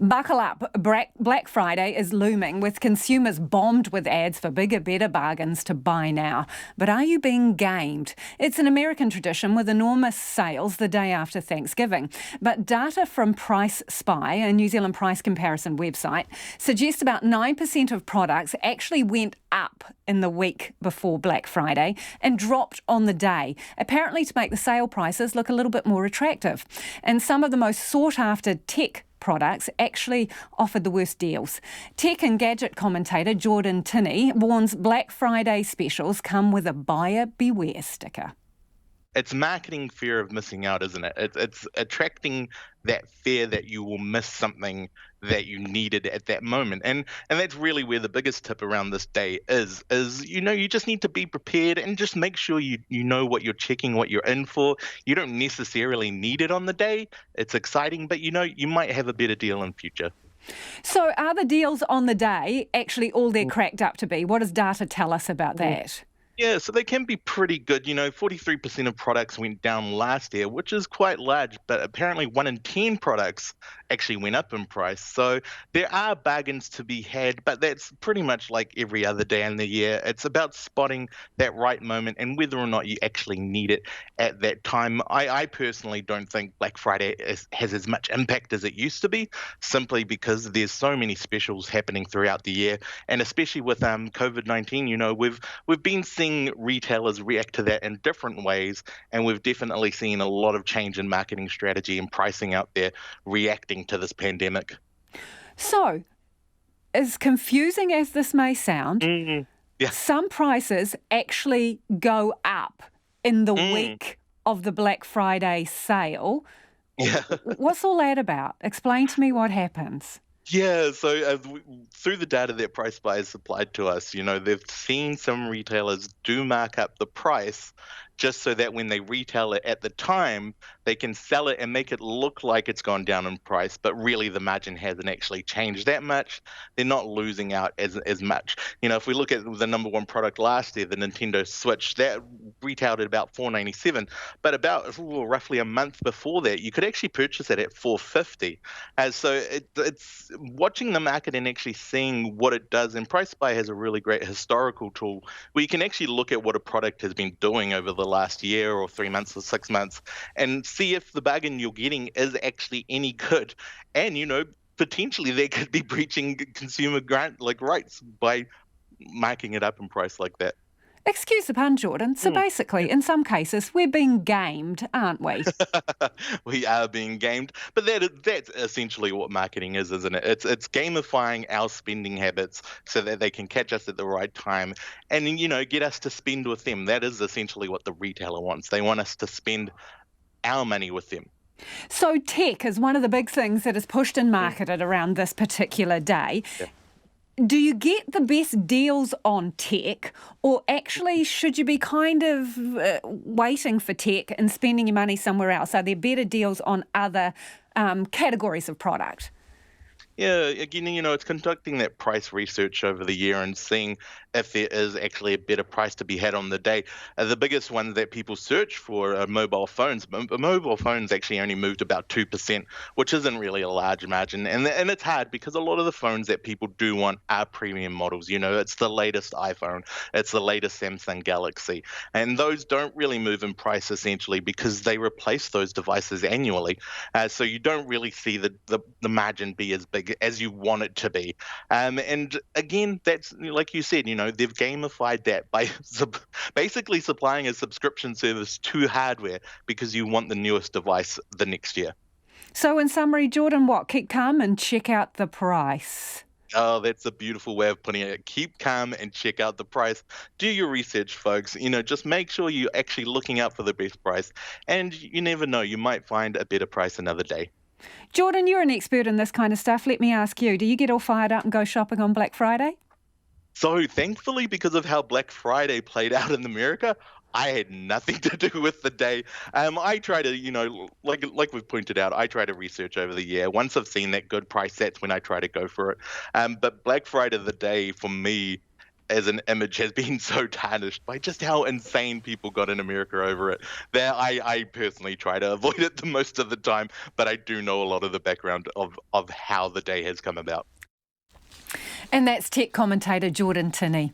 Buckle up. Black Friday is looming with consumers bombed with ads for bigger, better bargains to buy now. But are you being gamed? It's an American tradition with enormous sales the day after Thanksgiving. But data from Price Spy, a New Zealand price comparison website, suggests about 9% of products actually went up in the week before Black Friday and dropped on the day, apparently to make the sale prices look a little bit more attractive. And some of the most sought-after tech products actually offered the worst deals. Tech and gadget commentator Jordan Tini warns Black Friday specials come with a buyer beware sticker. It's marketing fear of missing out, isn't it? It's attracting that fear that you will miss something that you needed at that moment. And that's really where the biggest tip around this day is you just need to be prepared and just make sure you know what you're checking, what you're in for. You don't necessarily need it on the day. It's exciting, but you might have a better deal in future. So are the deals on the day actually all they're cracked up to be? What does data tell us about that? Yeah, so they can be pretty good. 43% of products went down last year, which is quite large, but apparently 1 in 10 products actually went up in price. So there are bargains to be had, but that's pretty much like every other day in the year. It's about spotting that right moment and whether or not you actually need it at that time. I personally don't think Black Friday has as much impact as it used to be, simply because there's so many specials happening throughout the year, and especially with COVID-19, we've been seeing retailers react to that in different ways, and we've definitely seen a lot of change in marketing strategy and pricing out there reacting to this pandemic. So, as confusing as this may sound, Yeah. some prices actually go up in the week of the Black Friday sale. Yeah. What's all that about? Explain to me what happens. Yeah, so through the data that Price Spy has supplied to us, they've seen some retailers do mark up the price just so that when they retail it at the time, they can sell it and make it look like it's gone down in price, but really the margin hasn't actually changed that much. They're not losing out as much. If we look at the number one product last year, the Nintendo Switch, that retailed at about $497, but about roughly a month before that, you could actually purchase it at $450. So it's watching the market and actually seeing what it does. And Price Spy has a really great historical tool where you can actually look at what a product has been doing over the last year or 3 months or 6 months and see if the bargain you're getting is actually any good. And, potentially they could be breaching consumer rights by marking it up in price like that. Excuse the pun, Jordan. So basically, in some cases, we're being gamed, aren't we? We are being gamed, but that's essentially what marketing is, isn't it? It's gamifying our spending habits so that they can catch us at the right time and get us to spend with them. That is essentially what the retailer wants. They want us to spend our money with them. So tech is one of the big things that is pushed and marketed around this particular day. Yeah. Do you get the best deals on tech, or actually should you be kind of waiting for tech and spending your money somewhere else? Are there better deals on other categories of product? Yeah, again, it's conducting that price research over the year and seeing if there is actually a better price to be had on the day. The biggest ones that people search for are mobile phones. Mobile phones actually only moved about 2%, which isn't really a large margin. And it's hard because a lot of the phones that people do want are premium models. It's the latest iPhone, it's the latest Samsung Galaxy. And those don't really move in price essentially because they replace those devices annually. So you don't really see the margin be as big as you want it to be. And again, that's like you said, they've gamified that by basically supplying a subscription service to hardware because you want the newest device the next year. So in summary, Jordan, keep calm and check out the price. Oh, that's a beautiful way of putting it. Keep calm and check out the price. Do your research, folks. Just make sure you're actually looking out for the best price. And you never know, you might find a better price another day. Jordan, you're an expert in this kind of stuff. Let me ask you, do you get all fired up and go shopping on Black Friday? So thankfully, because of how Black Friday played out in America, I had nothing to do with the day. I try to, like we've pointed out, I try to research over the year. Once I've seen that good price, that's when I try to go for it. But Black Friday, the day for me, as an image has been so tarnished by just how insane people got in America over it that I personally try to avoid it the most of the time, but I do know a lot of the background of how the day has come about. And that's tech commentator Jordan Tini.